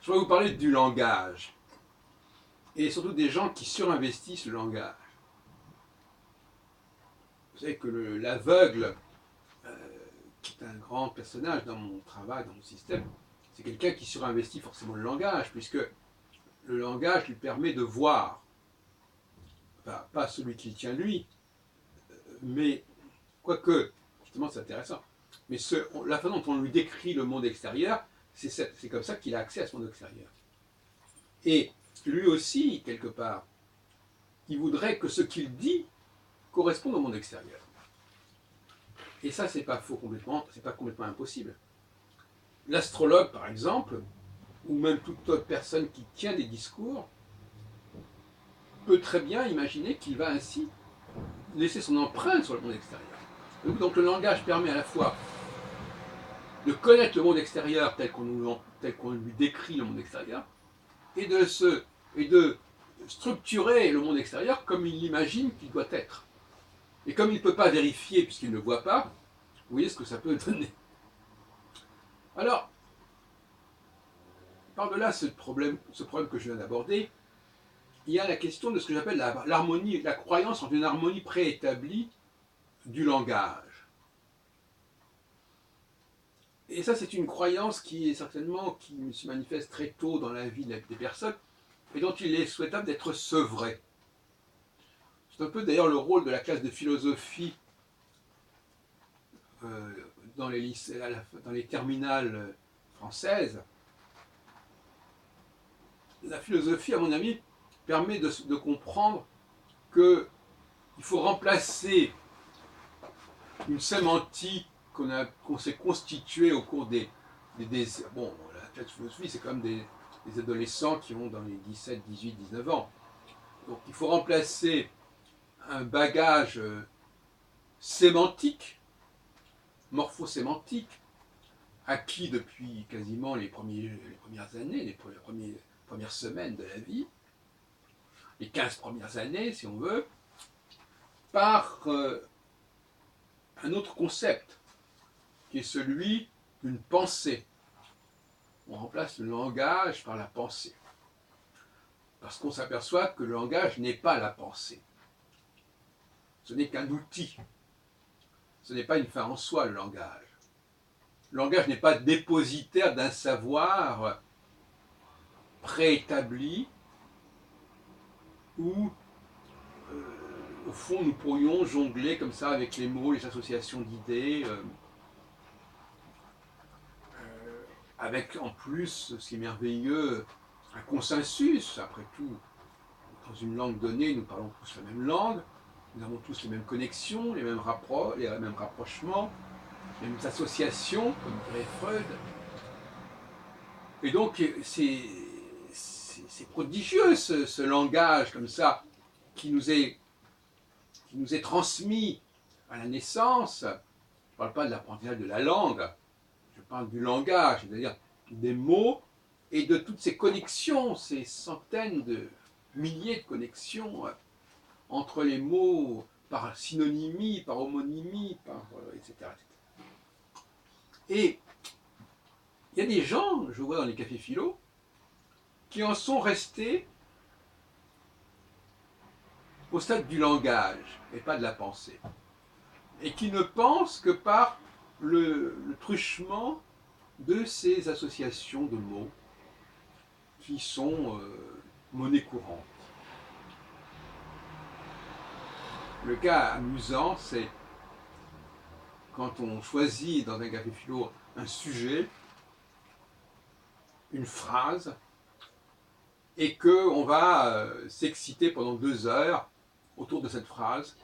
Je vais vous parler du langage, et surtout des gens qui surinvestissent le langage. Vous savez que l'aveugle, qui est un grand personnage dans mon travail, dans mon système, c'est quelqu'un qui surinvestit forcément le langage, puisque le langage lui permet de voir, enfin, pas celui qu'il tient lui, mais quoique, justement c'est intéressant, mais la façon dont on lui décrit le monde extérieur, c'est comme ça qu'il a accès à ce monde extérieur. Et lui aussi, quelque part, il voudrait que ce qu'il dit corresponde au monde extérieur. Et ça, c'est pas faux complètement, c'est pas complètement impossible. L'astrologue, par exemple, ou même toute autre personne qui tient des discours, peut très bien imaginer qu'il va ainsi laisser son empreinte sur le monde extérieur. Donc le langage permet à la fois de connaître le monde extérieur tel qu'on lui décrit le monde extérieur, et de structurer le monde extérieur comme il l'imagine qu'il doit être. Et comme il ne peut pas vérifier puisqu'il ne le voit pas, vous voyez ce que ça peut donner. Alors, par-delà ce problème que je viens d'aborder, il y a la question de ce que j'appelle l'harmonie, la croyance en une harmonie préétablie du langage. Et ça, c'est une croyance qui se manifeste très tôt dans la vie des personnes et dont il est souhaitable d'être sevré. C'est un peu d'ailleurs le rôle de la classe de philosophie dans les lycées, dans les terminales françaises. La philosophie, à mon avis, permet de comprendre qu'il faut remplacer une sémantique qu'on s'est constituée au cours bon, la classe de philosophie, c'est quand même des adolescents qui ont dans les 17, 18, 19 ans. Donc il faut remplacer un bagage sémantique, morphosémantique, acquis depuis quasiment les premières années, les premières semaines de la vie, les 15 premières années, si on veut, par un autre concept, qui est celui d'une pensée. On remplace le langage par la pensée. Parce qu'on s'aperçoit que le langage n'est pas la pensée. Ce n'est qu'un outil. Ce n'est pas une fin en soi, le langage. Le langage n'est pas dépositaire d'un savoir préétabli où, au fond, nous pourrions jongler comme ça avec les mots, les associations d'idées, avec en plus, ce qui est merveilleux, un consensus. Après tout, dans une langue donnée, nous parlons tous la même langue, nous avons tous les mêmes connexions, les mêmes rapprochements, les mêmes associations, comme dirait Freud. Et donc, c'est prodigieux ce langage comme ça qui nous est transmis à la naissance. Je ne parle pas de l'apprentissage de la langue, je parle du langage, c'est-à-dire des mots et de toutes ces connexions, ces centaines de milliers de connexions entre les mots par synonymie, par homonymie, etc. Et il y a des gens, je vois dans les cafés philo, qui en sont restés au stade du langage et pas de la pensée. Et qui ne pensent que par le truchement de ces associations de mots qui sont monnaie courante. Le cas amusant, c'est quand on choisit dans un café philo un sujet, une phrase, et qu'on va s'exciter pendant 2 heures autour de cette phrase.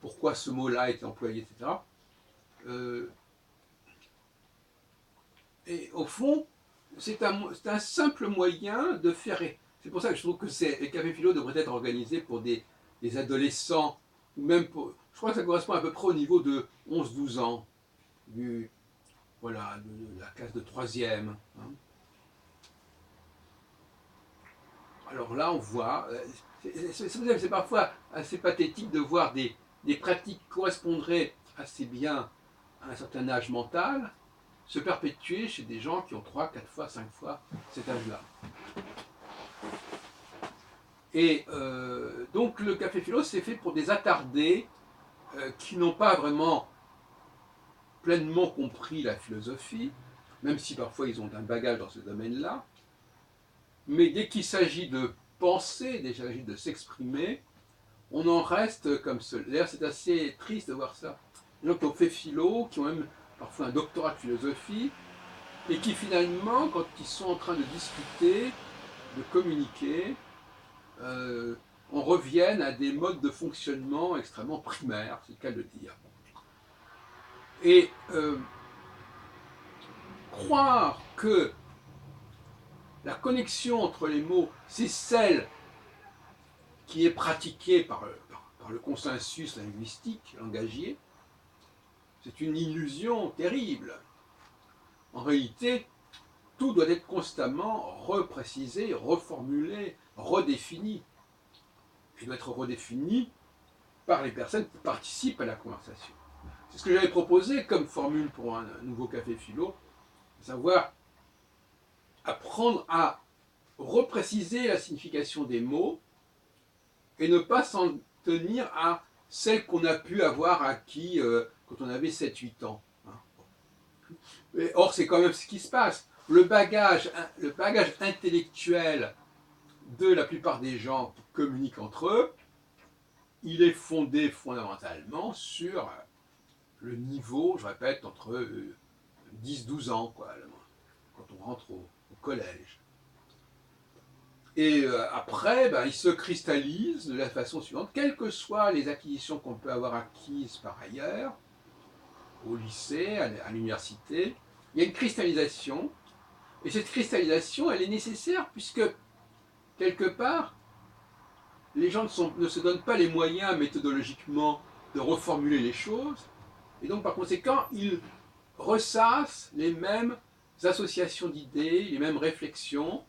Pourquoi ce mot-là a été employé, etc. Et au fond, c'est un simple moyen de faire. C'est pour ça que je trouve que les cafés philo devraient être organisés pour des adolescents, ou même pour. Je crois que ça correspond à peu près au niveau de 11-12 ans, de la classe de 3e. Hein. Alors là, on voit. C'est parfois assez pathétique de voir des pratiques qui correspondraient assez bien à un certain âge mental se perpétuer chez des gens qui ont 3, 4 fois, 5 fois cet âge-là. Et donc le café philo, c'est fait pour des attardés qui n'ont pas vraiment pleinement compris la philosophie, même si parfois ils ont un bagage dans ce domaine-là. Mais dès qu'il s'agit de penser, dès qu'il s'agit de s'exprimer, on en reste comme cela. D'ailleurs, c'est assez triste de voir ça. Les gens qui ont fait philo, qui ont même parfois un doctorat de philosophie, et qui finalement, quand ils sont en train de discuter, de communiquer, on revienne à des modes de fonctionnement extrêmement primaires, c'est le cas de le dire. Et croire que la connexion entre les mots, c'est celle qui est pratiquée par le consensus linguistique, langagier, c'est une illusion terrible. En réalité, tout doit être constamment reprécisé, reformulé, redéfini. Il doit être redéfini par les personnes qui participent à la conversation. C'est ce que j'avais proposé comme formule pour un nouveau café philo, à savoir apprendre à repréciser la signification des mots et ne pas s'en tenir à celle qu'on a pu avoir acquis quand on avait 7-8 ans. Or, c'est quand même ce qui se passe. Le bagage intellectuel de la plupart des gens qui communiquent entre eux, il est fondé fondamentalement sur le niveau, je répète, entre 10-12 ans, quoi, quand on rentre au collège. Et après, il se cristallise de la façon suivante, quelles que soient les acquisitions qu'on peut avoir acquises par ailleurs, au lycée, à l'université, il y a une cristallisation, et cette cristallisation, elle est nécessaire, puisque, quelque part, les gens ne se donnent pas les moyens méthodologiquement de reformuler les choses, et donc par conséquent, ils ressassent les mêmes associations d'idées, les mêmes réflexions.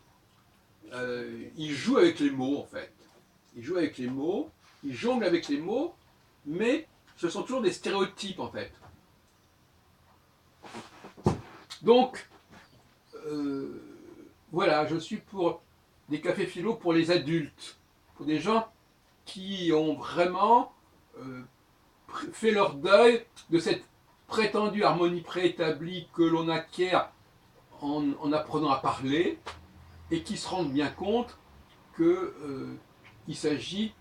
Ils jouent avec les mots, en fait. Ils jouent avec les mots, ils jonglent avec les mots, mais ce sont toujours des stéréotypes, en fait. Donc, voilà, je suis pour des cafés philo pour les adultes, pour des gens qui ont vraiment fait leur deuil de cette prétendue harmonie préétablie que l'on acquiert en apprenant à parler, et qui se rendent bien compte qu'il s'agit,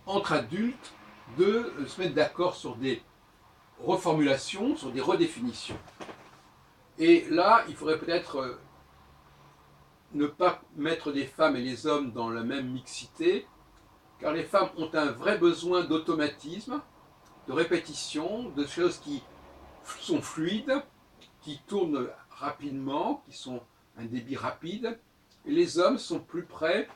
entre adultes, de se mettre d'accord sur des reformulations, sur des redéfinitions. Et là, il faudrait peut-être ne pas mettre les femmes et les hommes dans la même mixité, car les femmes ont un vrai besoin d'automatisme, de répétition, de choses qui sont fluides, qui tournent rapidement, qui sont un débit rapide, et les hommes sont plus près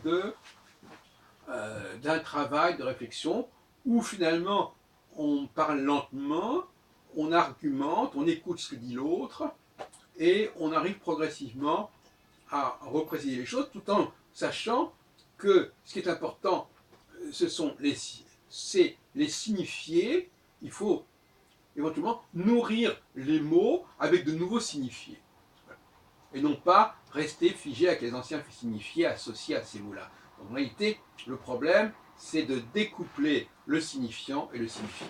d'un travail de réflexion où finalement on parle lentement, on argumente, on écoute ce que dit l'autre, et on arrive progressivement à repréciser les choses tout en sachant que ce qui est important, c'est les signifiés. Il faut éventuellement nourrir les mots avec de nouveaux signifiés. Et non pas rester figé avec les anciens signifiés associés à ces mots-là. En réalité, le problème, c'est de découpler le signifiant et le signifié.